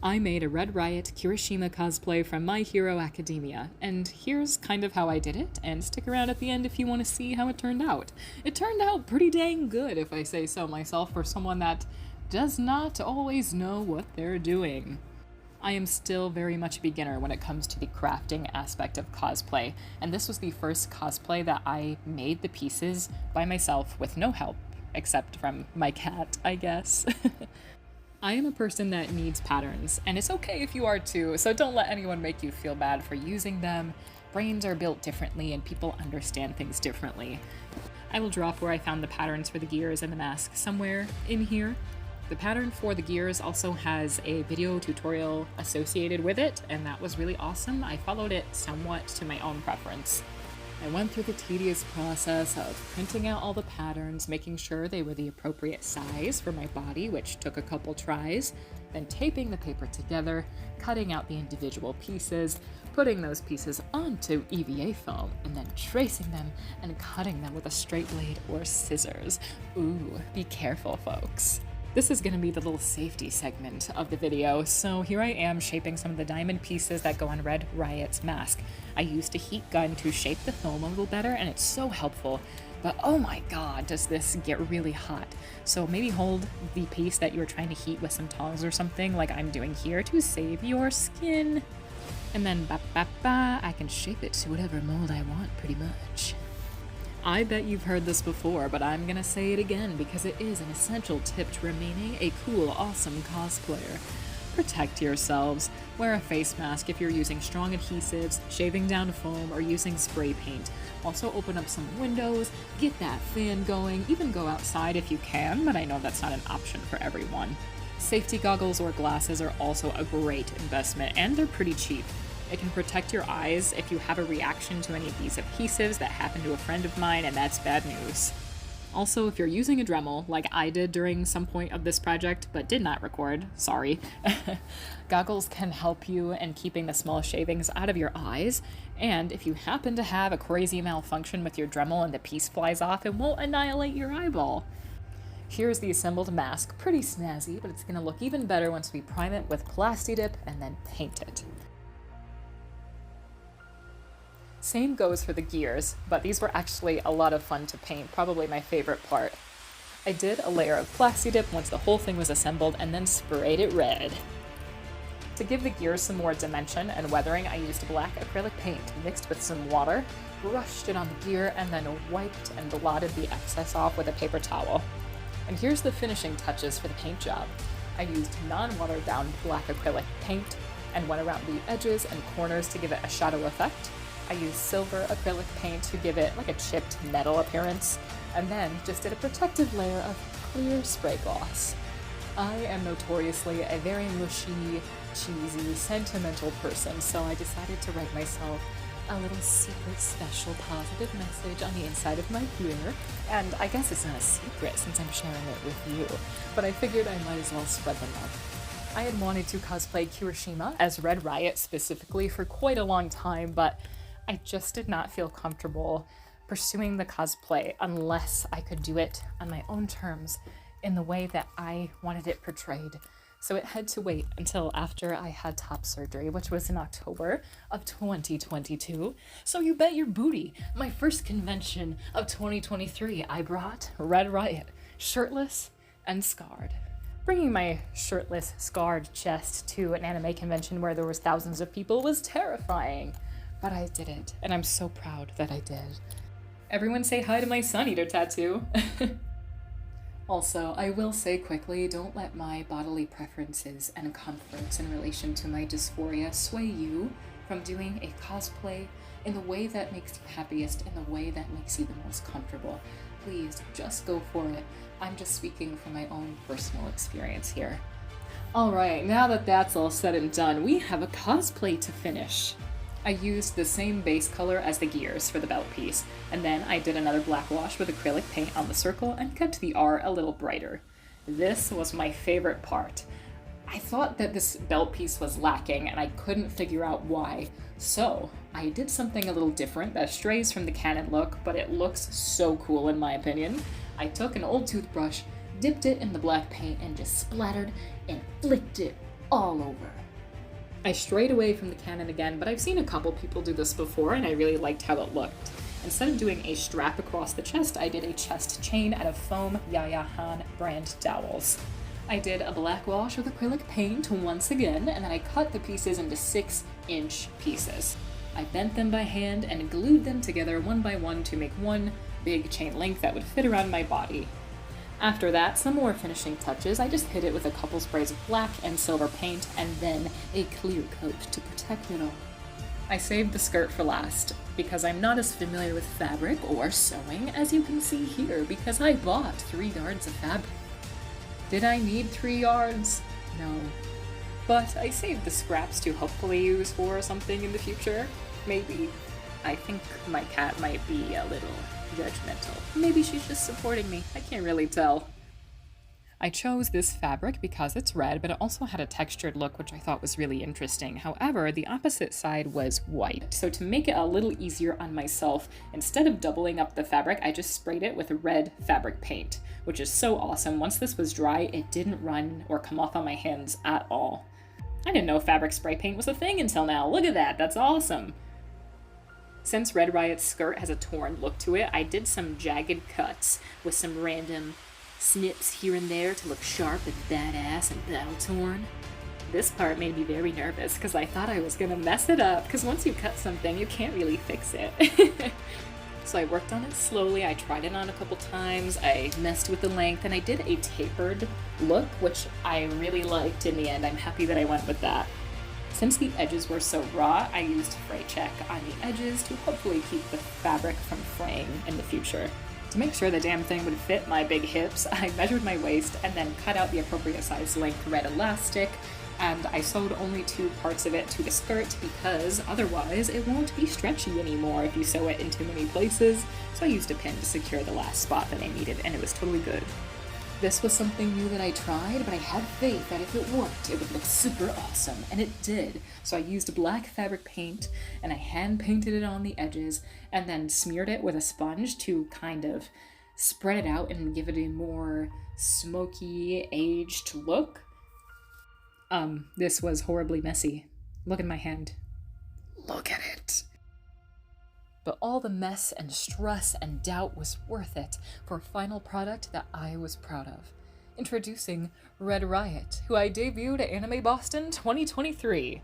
I made a Red Riot Kirishima cosplay from My Hero Academia, and here's kind of how I did it, and stick around at the end if you want to see how it turned out. It turned out pretty dang good, if I say so myself, for someone that does not always know what they're doing. I am still very much a beginner when it comes to the crafting aspect of cosplay, and this was the first cosplay that I made the pieces by myself with no help, except from my cat, I guess. I am a person that needs patterns, and it's okay if you are too, so don't let anyone make you feel bad for using them. Brains are built differently and people understand things differently. I will drop where I found the patterns for the gears and the mask somewhere in here. The pattern for the gears also has a video tutorial associated with it, and that was really awesome. I followed it somewhat to my own preference. I went through the tedious process of printing out all the patterns, making sure they were the appropriate size for my body, which took a couple tries, then taping the paper together, cutting out the individual pieces, putting those pieces onto EVA foam, and then tracing them and cutting them with a straight blade or scissors. Ooh, be careful, folks. This is going to be the little safety segment of the video, so here I am shaping some of the diamond pieces that go on Red Riot's mask. I used a heat gun to shape the foam a little better, and it's so helpful, but oh my god, does this get really hot. So maybe hold the piece that you're trying to heat with some tongs or something like I'm doing here to save your skin. And then I can shape it to whatever mold I want pretty much. I bet you've heard this before, but I'm gonna say it again because it is an essential tip to remaining a cool, awesome cosplayer. Protect yourselves. Wear a face mask if you're using strong adhesives, shaving down foam, or using spray paint. Also open up some windows, get that fan going, even go outside if you can, but I know that's not an option for everyone. Safety goggles or glasses are also a great investment, and they're pretty cheap. It can protect your eyes if you have a reaction to any of these adhesives that happened to a friend of mine, and that's bad news. Also, if you're using a Dremel, like I did during some point of this project, but did not record, sorry, goggles can help you in keeping the small shavings out of your eyes, and if you happen to have a crazy malfunction with your Dremel and the piece flies off, it won't annihilate your eyeball. Here's the assembled mask, pretty snazzy, but it's going to look even better once we prime it with Plasti-Dip and then paint it. Same goes for the gears, but these were actually a lot of fun to paint, probably my favorite part. I did a layer of Plasti-Dip once the whole thing was assembled and then sprayed it red. To give the gears some more dimension and weathering, I used black acrylic paint mixed with some water, brushed it on the gear, and then wiped and blotted the excess off with a paper towel. And here's the finishing touches for the paint job. I used non-watered down black acrylic paint and went around the edges and corners to give it a shadow effect. I used silver acrylic paint to give it like a chipped metal appearance, and then just did a protective layer of clear spray gloss. I am notoriously a very mushy, cheesy, sentimental person, so I decided to write myself a little secret, special, positive message on the inside of my gear, and I guess it's not a secret since I'm sharing it with you, but I figured I might as well spread the love. I had wanted to cosplay Kirishima as Red Riot specifically for quite a long time, but I just did not feel comfortable pursuing the cosplay unless I could do it on my own terms in the way that I wanted it portrayed. So it had to wait until after I had top surgery, which was in October of 2022. So you bet your booty, my first convention of 2023, I brought Red Riot, shirtless and scarred. Bringing my shirtless, scarred chest to an anime convention where there was thousands of people was terrifying. But I did it, and I'm so proud that I did. Everyone say hi to my Sun Eater tattoo. Also, I will say quickly, don't let my bodily preferences and comforts in relation to my dysphoria sway you from doing a cosplay in the way that makes you happiest, in the way that makes you the most comfortable. Please, just go for it. I'm just speaking from my own personal experience here. Alright, now that that's all said and done, we have a cosplay to finish. I used the same base color as the gears for the belt piece, and then I did another black wash with acrylic paint on the circle and kept the R a little brighter. This was my favorite part. I thought that this belt piece was lacking and I couldn't figure out why, so I did something a little different that strays from the canon look, but it looks so cool in my opinion. I took an old toothbrush, dipped it in the black paint, and just splattered and flicked it all over. I strayed away from the canon again, but I've seen a couple people do this before and I really liked how it looked. Instead of doing a strap across the chest, I did a chest chain out of foam Yaya Han brand dowels. I did a black wash with acrylic paint once again, and then I cut the pieces into 6-inch pieces. I bent them by hand and glued them together one by one to make one big chain link that would fit around my body. After that, some more finishing touches. I just hit it with a couple sprays of black and silver paint, and then a clear coat to protect it all. I saved the skirt for last, because I'm not as familiar with fabric or sewing as you can see here, because I bought 3 yards of fabric. Did I need 3 yards? No. But I saved the scraps to hopefully use for something in the future. Maybe. I think my cat might be a little judgmental. Maybe she's just supporting me. I can't really tell. I chose this fabric because it's red, but it also had a textured look, which I thought was really interesting. However, the opposite side was white. So to make it a little easier on myself, instead of doubling up the fabric, I just sprayed it with red fabric paint, which is so awesome. Once this was dry, it didn't run or come off on my hands at all. I didn't know fabric spray paint was a thing until now. Look at that, that's awesome. Since Red Riot's skirt has a torn look to it, I did some jagged cuts with some random snips here and there to look sharp and badass and battle-torn. This part made me very nervous because I thought I was gonna mess it up, because once you cut something, you can't really fix it. So I worked on it slowly, I tried it on a couple times, I messed with the length, and I did a tapered look, which I really liked in the end. I'm happy that I went with that. Since the edges were so raw, I used fray check on the edges to hopefully keep the fabric from fraying in the future. To make sure the damn thing would fit my big hips, I measured my waist and then cut out the appropriate size length red elastic, and I sewed only 2 parts of it to the skirt because otherwise it won't be stretchy anymore if you sew it in too many places. So I used a pin to secure the last spot that I needed, and it was totally good. This was something new that I tried, but I had faith that if it worked, it would look super awesome, and it did. So I used black fabric paint, and I hand painted it on the edges, and then smeared it with a sponge to kind of spread it out and give it a more smoky, aged look. This was horribly messy. Look at my hand. Look at it. But all the mess and stress and doubt was worth it for a final product that I was proud of. Introducing Red Riot, who I debuted at Anime Boston 2023.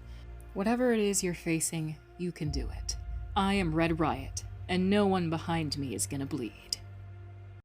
Whatever it is you're facing, you can do it. I am Red Riot, and no one behind me is gonna bleed.